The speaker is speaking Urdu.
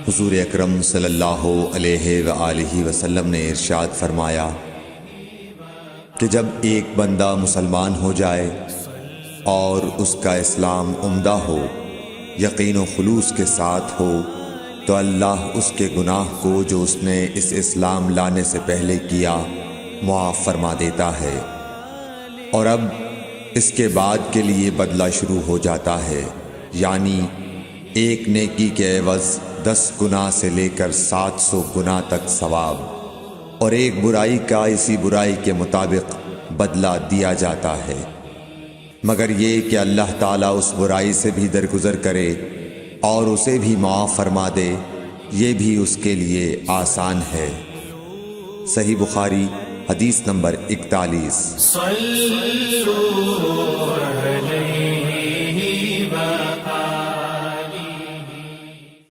حضور اکرم صلی اللہ علیہ وآلہ وسلم نے ارشاد فرمایا کہ جب ایک بندہ مسلمان ہو جائے اور اس کا اسلام عمدہ ہو، یقین و خلوص کے ساتھ ہو، تو اللہ اس کے گناہ کو جو اس نے اس اسلام لانے سے پہلے کیا معاف فرما دیتا ہے، اور اب اس کے بعد کے لیے بدلہ شروع ہو جاتا ہے، یعنی ایک نیکی کے عوض 10 گناہ سے لے کر 700 گناہ تک ثواب، اور ایک برائی کا اسی برائی کے مطابق بدلہ دیا جاتا ہے، مگر یہ کہ اللہ تعالیٰ اس برائی سے بھی درگزر کرے اور اسے بھی معاف فرما دے، یہ بھی اس کے لیے آسان ہے۔ صحیح بخاری حدیث نمبر 41۔